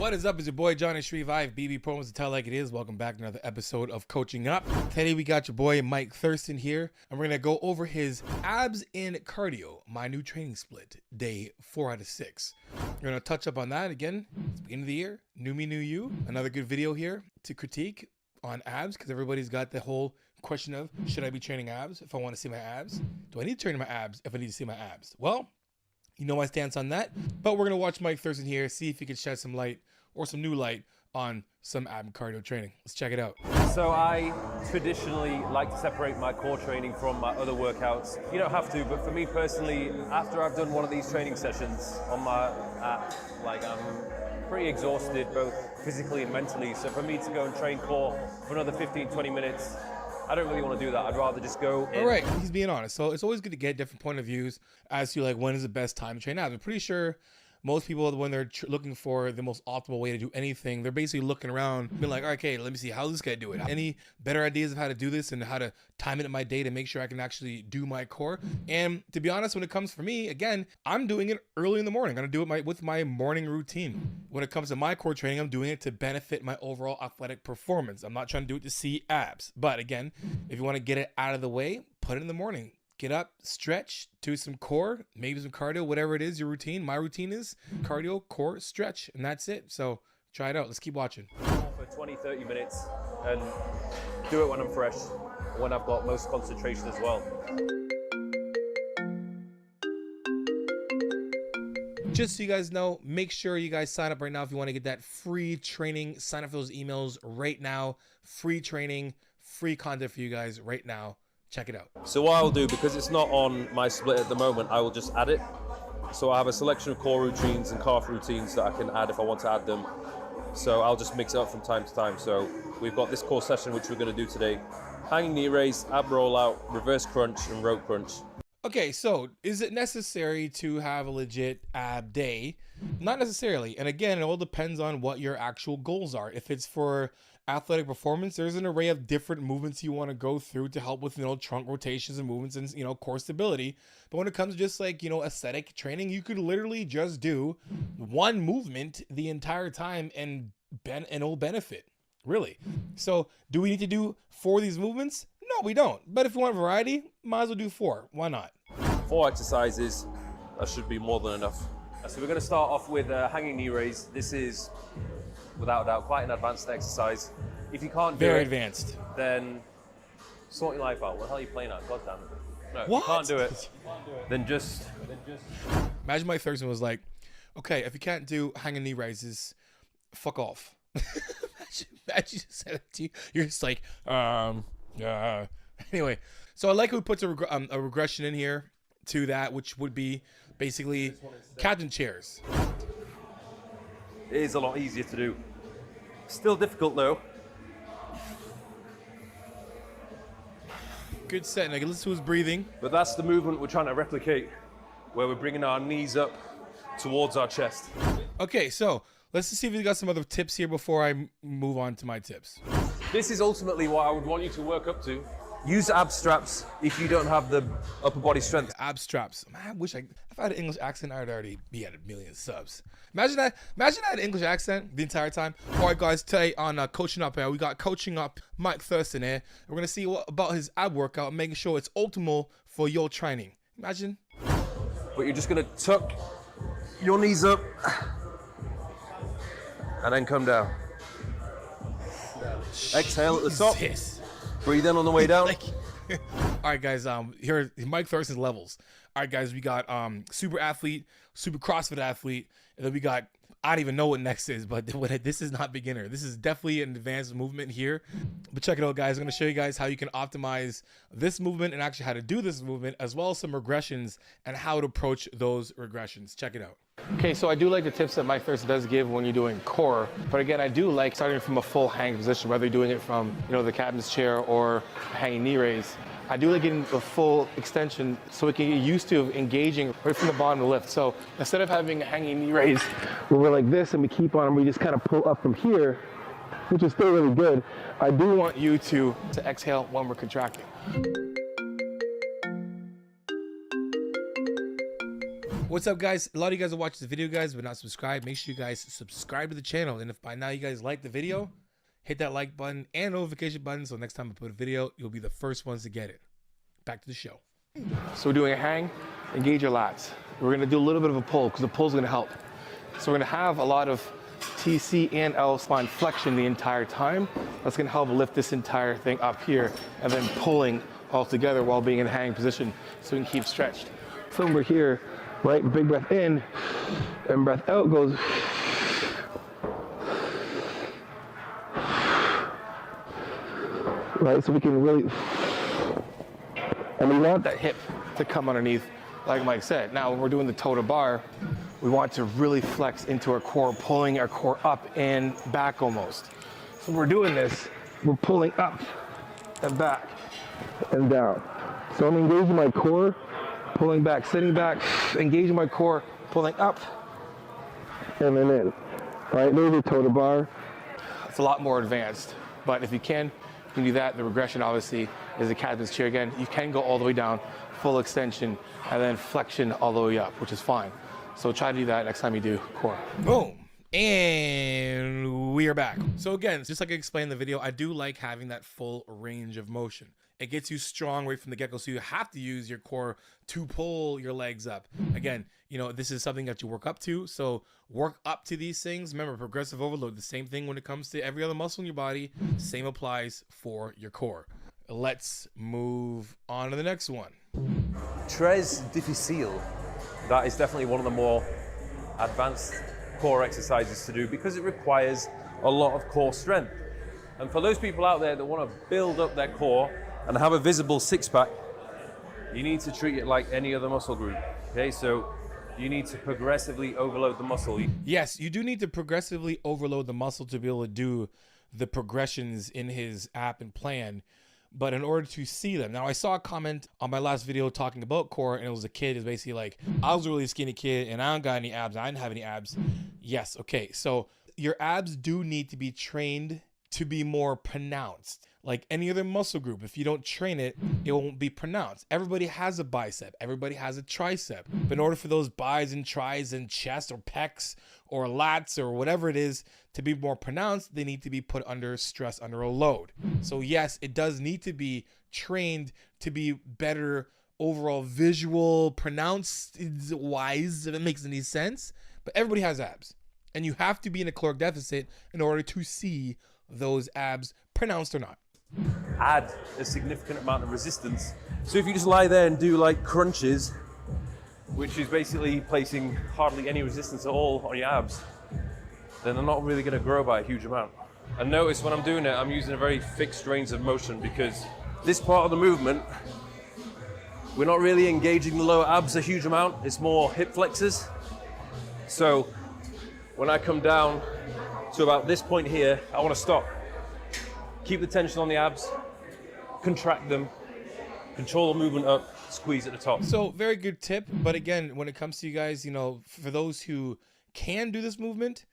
What is up? It's your boy Johnny Shreve, BB Promos to Tell Like It Is. Welcome back to another episode of Coaching Up. Today we got your boy Mike Thurston here, and we're gonna go over his abs and cardio, my new training split, day 4 out of 6. We're gonna touch up on that again. It's the beginning of the year, new me, new you. Another good video here to critique on abs because everybody's got the whole question of, should I be training abs if I want to see my abs? Do I need to train my abs if I need to see my abs? Well, you know my stance on that, but we're gonna watch Mike Thurston here, see if he can shed some light or some new light on some ab cardio training. Let's check it out. So I traditionally like to separate my core training from my other workouts. You don't have to, but for me personally, after I've done one of these training sessions on my app, I'm pretty exhausted both physically and mentally. So for me to go and train core for another 15, 20 minutes, I don't really want to do that. I'd rather just go in. All right, he's being honest. So it's always good to get different point of views as to when is the best time to train abs. I'm pretty sure most people, when they're looking for the most optimal way to do anything, they're basically looking around, being like, okay, let me see how this guy do it. Any better ideas of how to do this and how to time it in my day to make sure I can actually do my core? And to be honest, when it comes for me, again, I'm doing it early in the morning. I'm gonna do it with my morning routine. When it comes to my core training, I'm doing it to benefit my overall athletic performance. I'm not trying to do it to see abs. But again, if you want to get it out of the way, put it in the morning. Get up, stretch, do some core, maybe some cardio, whatever it is, your routine. My routine is cardio, core, stretch, and that's it. So try it out. Let's keep watching. For 20, 30 minutes and do it when I'm fresh, when I've got most concentration as well. Just so you guys know, make sure you guys sign up right now if you want to get that free training. Sign up for those emails right now. Free training, free content for you guys right now. Check it out. So what I'll do, because it's not on my split at the moment, I will just add it. So I have a selection of core routines and calf routines that I can add if I want to add them. So I'll just mix it up from time to time. So we've got this core session, which we're going to do today. Hanging knee raise, ab rollout, reverse crunch, and rope crunch. Okay, so is it necessary to have a legit ab day? Not necessarily. And again, it all depends on what your actual goals are. If it's for athletic performance, there's an array of different movements you want to go through to help with, trunk rotations and movements and, core stability. But when it comes to just aesthetic training, you could literally just do one movement the entire time and it'll benefit, really. So do we need to do 4 of these movements? No, we don't. But if you want variety, might as well do 4. Why not? 4 exercises, that should be more than enough. So we're going to start off with hanging knee raise. This is, without a doubt, quite an advanced exercise. If you can't do it, very advanced, then sort your life out. What the hell are you playing at? God damn it. No, what? If you can't do it, then just... Imagine Mike Thurston was like, okay, if you can't do hanging knee raises, fuck off. Imagine you said it to you. You're just like, Anyway, so I like who puts a regression in here to that, which would be basically captain chairs. It is a lot easier to do. Still difficult though. Good set. Now listen to his breathing. But that's the movement we're trying to replicate, where we're bringing our knees up towards our chest. Okay, so let's just see if we got some other tips here before I move on to my tips. This is ultimately what I would want you to work up to. Use ab straps if you don't have the upper body strength. Ab straps. Man, I wish if I had an English accent, I'd already be at 1 million subs. Imagine I had an English accent the entire time. All right, guys, today on Coaching Up here, we got Coaching Up Mike Thurston here. We're going to see about his ab workout, making sure it's optimal for your training. Imagine. But you're just going to tuck your knees up and then come down. Exhale at the top. Breathe in on the way down. All right, guys. Here are Mike Thurston's levels. All right, guys. We got super athlete, super CrossFit athlete, and then we got, I don't even know what next is, but this is not beginner. This is definitely an advanced movement here. But check it out, guys. I'm going to show you guys how you can optimize this movement and actually how to do this movement, as well as some regressions and how to approach those regressions. Check it out. Okay, so I do like the tips that Mike Thurston does give when you're doing core, but again, I do like starting from a full hang position, whether you're doing it from, the captain's chair or hanging knee raise. I do like getting the full extension so we can get used to engaging right from the bottom of the lift. So instead of having a hanging knee raise where we're like this and we keep on and we just kind of pull up from here, which is still really good, I do want you to exhale when we're contracting. What's up, guys? A lot of you guys are watching this video, guys, but not subscribed. Make sure you guys subscribe to the channel. And if by now you guys like the video, hit that like button and notification button so next time I put a video, you'll be the first ones to get it. Back to the show. So we're doing a hang, engage your lats. We're gonna do a little bit of a pull because the pull's gonna help. So we're gonna have a lot of TC and L spine flexion the entire time. That's gonna help lift this entire thing up here and then pulling all together while being in a hang position so we can keep stretched. So we're here, right, big breath in and breath out goes. Right, so we can really, and we want that hip to come underneath, like Mike said. Now, when we're doing the toe to bar, we want to really flex into our core, pulling our core up and back almost. So when we're doing this, we're pulling up and back and down. So I'm engaging my core, pulling back, sitting back, engaging my core, pulling up, and then in. All right, there's a toe to bar. It's a lot more advanced, but if you can do that. The regression obviously is the captain's chair again. You can go all the way down, full extension, and then flexion all the way up, which is fine. So try to do that next time you do core. Boom. And we are back. So again, just like I explained in the video, I do like having that full range of motion. It gets you strong right from the get-go, so you have to use your core to pull your legs up. Again, you know, this is something that you work up to, so work up to these things. Remember, progressive overload, the same thing when it comes to every other muscle in your body, same applies for your core. Let's move on to the next one. Tres difficile. That is definitely one of the more advanced core exercises to do because it requires a lot of core strength. And for those people out there that want to build up their core and have a visible six-pack, you need to treat it like any other muscle group. Okay, so you need to progressively overload the muscle. Yes, you do need to progressively overload the muscle to be able to do the progressions in his app and plan. But in order to see them, now I saw a comment on my last video talking about core, and it was a kid is basically like, I was a really skinny kid and I don't got any abs. I didn't have any abs. Yes, okay, so your abs do need to be trained to be more pronounced. Like any other muscle group, if you don't train it, it won't be pronounced. Everybody has a bicep, everybody has a tricep. But in order for those bis and tris and chest or pecs or lats or whatever it is to be more pronounced, they need to be put under stress, under a load. So yes, it does need to be trained to be better overall visual, pronounced wise, if it makes any sense. But everybody has abs. And you have to be in a caloric deficit in order to see those abs, pronounced or not. Add a significant amount of resistance. So if you just lie there and do like crunches, which is basically placing hardly any resistance at all on your abs, then they're not really going to grow by a huge amount. And notice when I'm doing it, I'm using a very fixed range of motion because this part of the movement, we're not really engaging the lower abs a huge amount. It's more hip flexors. So when I come down to about this point here, I want to stop. Keep the tension on the abs, contract them, control the movement up, squeeze at the top. So very good tip. But again, when it comes to you guys, you know, for those who can do this movement,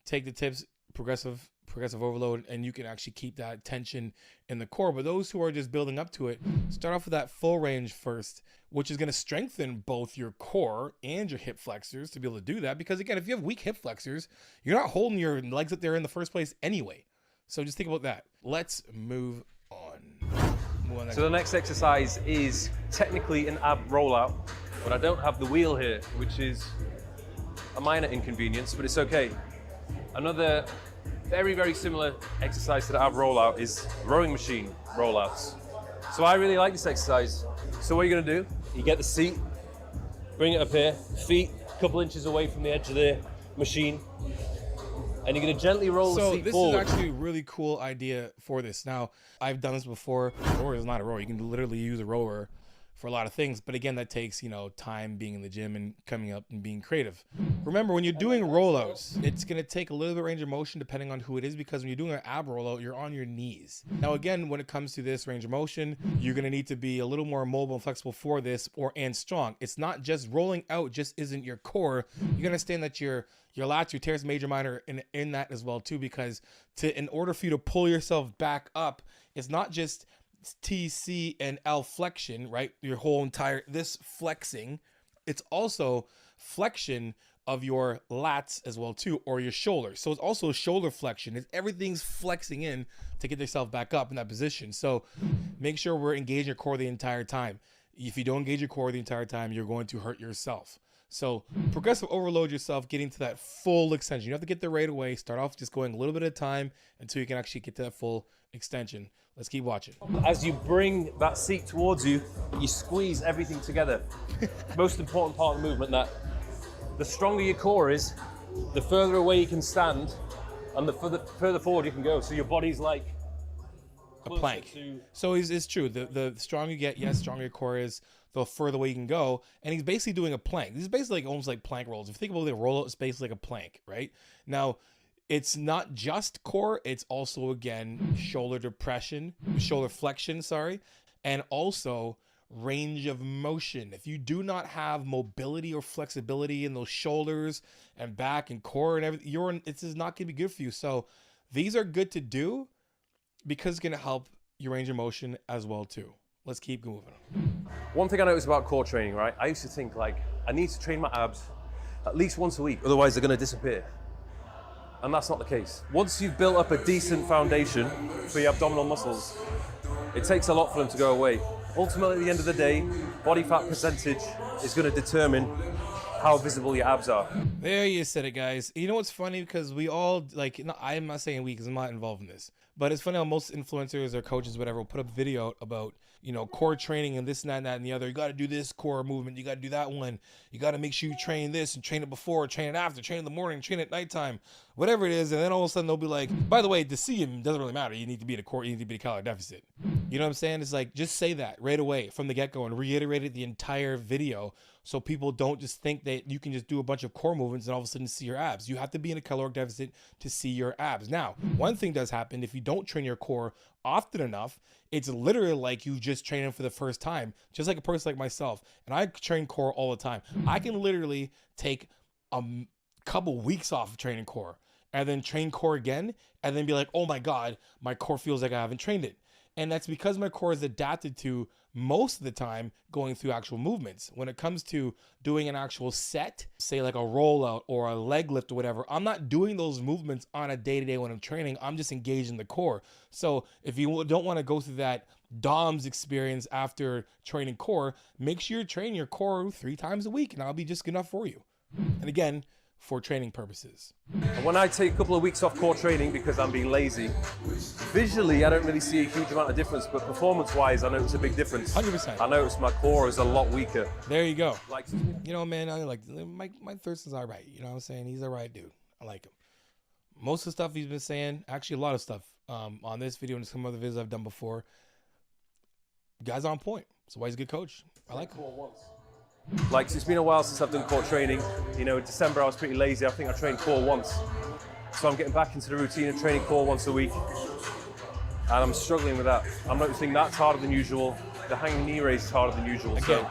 take the tips, progressive overload, and you can actually keep that tension in the core. But those who are just building up to it, start off with that full range first, which is going to strengthen both your core and your hip flexors to be able to do that. Because again, if you have weak hip flexors, you're not holding your legs up there in the first place anyway. So just think about that. Let's move on. So the next exercise is technically an ab rollout, but I don't have the wheel here, which is a minor inconvenience, but it's okay. Another very, very similar exercise to the ab rollout is rowing machine rollouts. So I really like this exercise. So what you're gonna do, you get the seat, bring it up here, feet a couple inches away from the edge of the machine, and you're gonna gently roll the seat forward. So this is actually a really cool idea for this. Now, I've done this before. A rower is not a rower. You can literally use a rower for a lot of things. But again, that takes, you know, time being in the gym and coming up and being creative. Remember, when you're doing rollouts, it's going to take a little bit of range of motion depending on who it is, because when you're doing an ab rollout, you're on your knees. Now, again, when it comes to this range of motion, you're going to need to be a little more mobile and flexible for this and strong. It's not just rolling out just isn't your core. You got to understand that your lats, your teres major minor in that as well too, because in order for you to pull yourself back up, it's not just TC and L flexion, right? Your whole entire, this flexing, it's also flexion of your lats as well too, or your shoulder. So it's also shoulder flexion. Everything's flexing in to get yourself back up in that position. So make sure we're engaging your core the entire time. If you don't engage your core the entire time, you're going to hurt yourself. So progressive overload yourself, getting to that full extension. You have to get there right away. Start off just going a little bit at a time until you can actually get to that full extension. Let's keep watching. As you bring that seat towards you, you squeeze everything together. Most important part of the movement, that the stronger your core is, the further away you can stand, and the further forward you can go. So your body's like a plank. So it's true. The stronger you get, yes, stronger your core is, the further away you can go. And he's basically doing a plank. This is basically like, almost like plank rolls. If you think about the rollout, it's basically like a plank, right? Now, it's not just core. It's also, again, shoulder flexion, and also range of motion. If you do not have mobility or flexibility in those shoulders and back and core and everything, this is not going to be good for you. So these are good to do because it's going to help your range of motion as well too. Let's keep moving. One thing I noticed about core training, right? I used to think like, I need to train my abs at least once a week, otherwise they're going to disappear. And that's not the case. Once you've built up a decent foundation for your abdominal muscles, it takes a lot for them to go away. Ultimately, at the end of the day, body fat percentage is going to determine how visible your abs are. There you said it, guys. You know what's funny? Because we all, like, no, I'm not saying we because I'm not involved in this, but it's funny how most influencers or coaches, whatever, will put up a video about, you know, core training and this and that and the other. You got to do this core movement. You got to do that one. You got to make sure you train this and train it before, train it after, train in the morning, train at nighttime, whatever it is. And then all of a sudden they'll be like, by the way, to see him doesn't really matter. You need to be at a core, you need to be at a calorie deficit. You know what I'm saying? It's like, just say that right away from the get-go and reiterate it the entire video, so people don't just think that you can just do a bunch of core movements and all of a sudden see your abs. You have to be in a caloric deficit to see your abs. Now, one thing does happen if you don't train your core often enough, it's literally like you just train it for the first time, just like a person like myself. And I train core all the time. I can literally take a couple weeks off of training core and then train core again and then be like, oh my God, my core feels like I haven't trained it. And that's because my core is adapted to, most of the time, going through actual movements. When it comes to doing an actual set, say like a rollout or a leg lift or whatever, I'm not doing those movements on a day-to-day when I'm training. I'm just engaging the core. So if you don't want to go through that DOMS experience after training core, make sure you train your core 3 times a week and that'll be just good enough for you. And again, for training purposes. And when I take a couple of weeks off core training because I'm being lazy, visually I don't really see a huge amount of difference, but performance-wise I notice a big difference. 100%. I notice my core is a lot weaker. There you go. Like, you know, man, I like Mike Thurston's all right. You know what I'm saying? He's all right dude. I like him. Most of the stuff he's been saying, actually a lot of stuff on this video and some other videos I've done before, guy's on point. That's why he's a good coach. I like him. Like, it's been a while since I've done core training. You know, in December I was pretty lazy. I think I trained core once. So I'm getting back into the routine of training core once a week. And I'm struggling with that. I'm noticing that's harder than usual. The hanging knee raise is harder than usual. Again,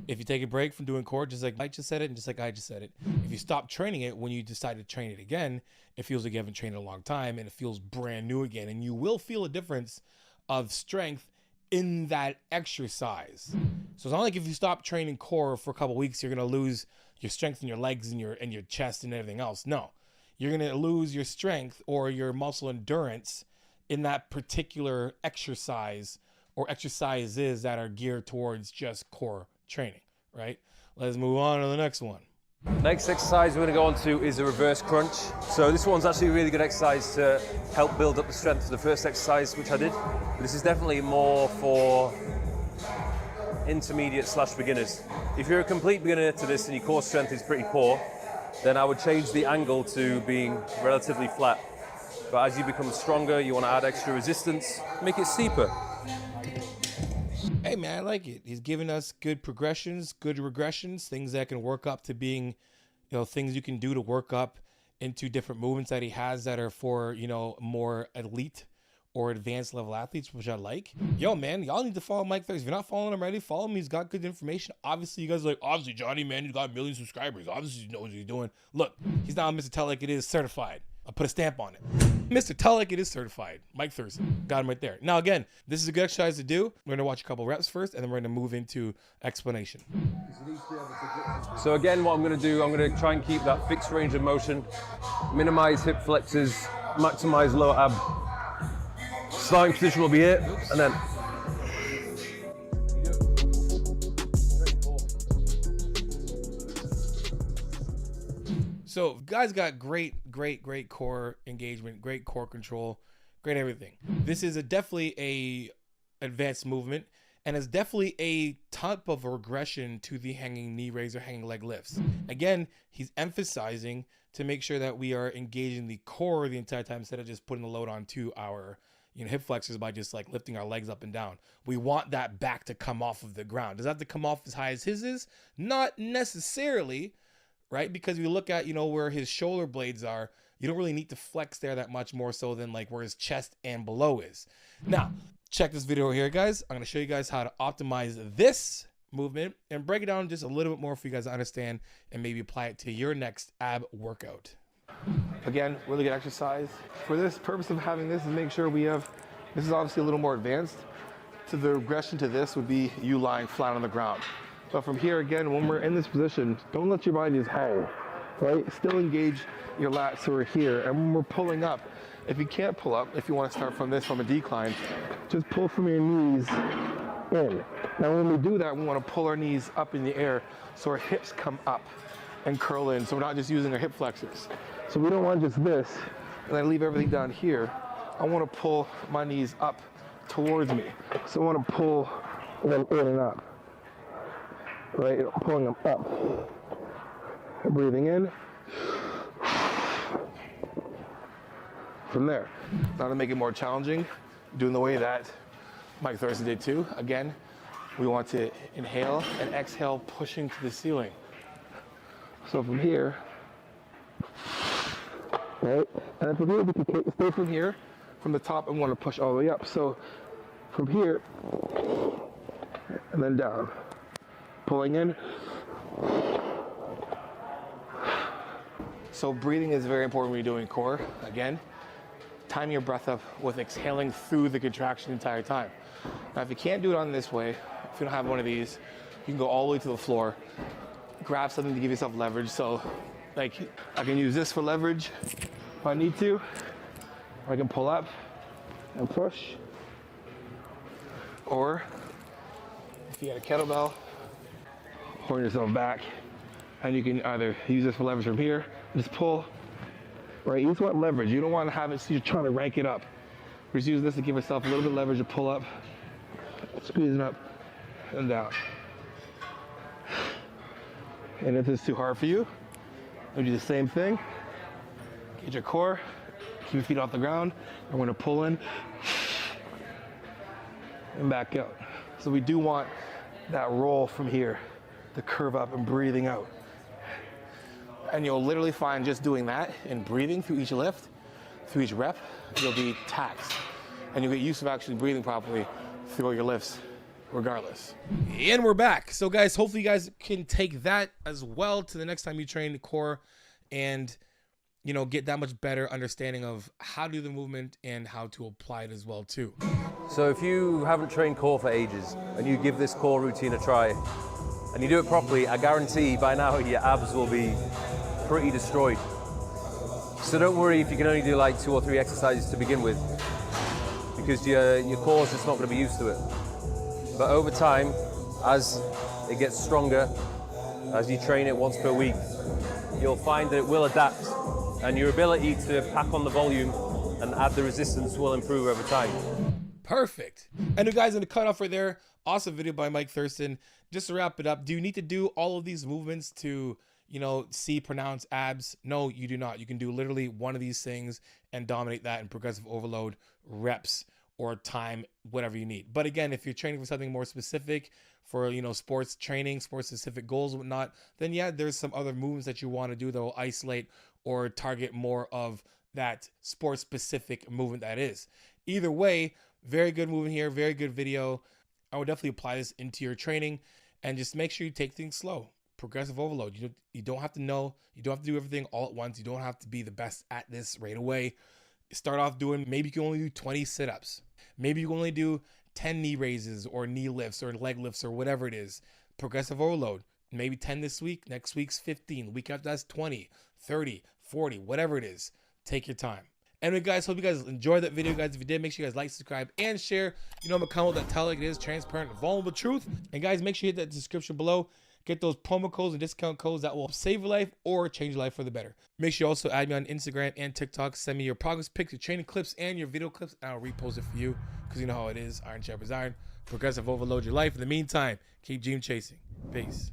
if you take a break from doing core, just like Mike just said it and just like I just said it, if you stop training it when you decide to train it again, it feels like you haven't trained in a long time and it feels brand new again. And you will feel a difference of strength in that exercise. So it's not like if you stop training core for a couple weeks, you're going to lose your strength in your legs and your chest and everything else. No, you're going to lose your strength or your muscle endurance in that particular exercise or exercises that are geared towards just core training, right? Let's move on to the next one. Next exercise we're going to go on to is a reverse crunch. So this one's actually a really good exercise to help build up the strength of the first exercise which I did. But this is definitely more for intermediate/beginners. If you're a complete beginner to this and your core strength is pretty poor, then I would change the angle to being relatively flat. But as you become stronger, you want to add extra resistance, make it steeper. Hey man, I like it. He's giving us good progressions, good regressions, things that can work up to being, you know, things you can do to work up into different movements that he has that are for, you know, more elite or advanced level athletes, which I like. Yo man, y'all need to follow Mike Thurston. If you're not following him already, follow him. He's got good information. Obviously, you guys are like, obviously Johnny, man, he's got 1 million subscribers. Obviously he knows what he's doing. Look, he's now Mr. Tell Like It Is certified. I'll put a stamp on it. Mr. Tullock, it is certified. Mike Thurston, got him right there. Now again, this is a good exercise to do. We're gonna watch a couple reps first, and then we're gonna move into explanation. So again, what I'm gonna do, I'm gonna try and keep that fixed range of motion, minimize hip flexors, maximize lower ab. Starting position will be here, and then So guys got great core engagement, great core control, great everything. This is definitely a advanced movement, and it's definitely a type of regression to the hanging knee raise or hanging leg lifts. Again, he's emphasizing to make sure that we are engaging the core the entire time instead of just putting the load onto our hip flexors by just like lifting our legs up and down. We want that back to come off of the ground. Does that have to come off as high as his is? Not necessarily. Right? Because you look at, where his shoulder blades are, you don't really need to flex there that much more so than like where his chest and below is. Now, check this video here, guys. I'm going to show you guys how to optimize this movement and break it down just a little bit more for you guys to understand and maybe apply it to your next ab workout. Again, really good exercise. For this purpose of having this is make sure we have, this is obviously a little more advanced. So the regression to this would be you lying flat on the ground. But from here, again, when we're in this position, don't let your body just hang, right? Still engage your lats so we're here. And when we're pulling up, if you can't pull up, if you want to start from this, from a decline, just pull from your knees in. Now, when we do that, we want to pull our knees up in the air so our hips come up and curl in. So we're not just using our hip flexors. So we don't want just this, and I leave everything down here. I want to pull my knees up towards me. So I want to pull them in and up. Right, pulling them up, breathing in, from there. Now to make it more challenging, doing the way that Mike Thurston did too. Again, we want to inhale and exhale, pushing to the ceiling. So from here, right, and then from here, we can stay from here, from the top, and want to push all the way up. So from here, and then down. Pulling in. So breathing is very important when you're doing core. Again, time your breath up with exhaling through the contraction the entire time. Now, if you can't do it on this way, if you don't have one of these, you can go all the way to the floor, grab something to give yourself leverage. So like I can use this for leverage if I need to, or I can pull up and push. Or if you got a kettlebell, holding yourself back, and you can either use this for leverage from here, just pull, right? You just want leverage. You don't want to have it so you're trying to rank it up. We're just using this to give yourself a little bit of leverage to pull up, squeezing up and down. And if it's too hard for you, we'll do the same thing. Get your core, keep your feet off the ground, and we're going to pull in and back out. So we do want that roll from here, the curve up and breathing out. And you'll literally find just doing that and breathing through each lift, through each rep, you'll be taxed. And you'll get used to actually breathing properly through all your lifts, regardless. And we're back. So guys, hopefully you guys can take that as well to the next time you train the core and get that much better understanding of how to do the movement and how to apply it as well too. So if you haven't trained core for ages and you give this core routine a try and you do it properly, I guarantee by now your abs will be pretty destroyed. So don't worry if you can only do like 2 or 3 exercises to begin with, because your core's just not going to be used to it. But over time, as it gets stronger, as you train it once per week, you'll find that it will adapt and your ability to pack on the volume and add the resistance will improve over time. Perfect. And you guys, in the cutoff right there, awesome video by Mike Thurston. Just to wrap it up, do you need to do all of these movements to, see pronounced abs? No, you do not. You can do literally one of these things and dominate that in progressive overload, reps, or time, whatever you need. But again, if you're training for something more specific, for sports training, sports specific goals and whatnot, then yeah, there's some other movements that you want to do that will isolate or target more of that sports specific movement that is. Either way, very good movement here, very good video. I would definitely apply this into your training and just make sure you take things slow. Progressive overload. You don't have to know. You don't have to do everything all at once. You don't have to be the best at this right away. Start off doing, maybe you can only do 20 sit-ups. Maybe you can only do 10 knee raises or knee lifts or leg lifts or whatever it is. Progressive overload. Maybe 10 this week, next week's 15. The week after that's 20, 30, 40, whatever it is. Take your time. Anyway, guys, hope you guys enjoyed that video, guys. If you did, make sure you guys like, subscribe, and share. You know, I'm a comment that tell like it is, transparent, and vulnerable truth. And guys, make sure you hit that description below. Get those promo codes and discount codes that will save your life or change your life for the better. Make sure you also add me on Instagram and TikTok. Send me your progress pics, your training clips, and your video clips, and I'll repost it for you because you know how it is. Iron sharpens iron. Progressive overload your life. In the meantime, keep dream chasing. Peace.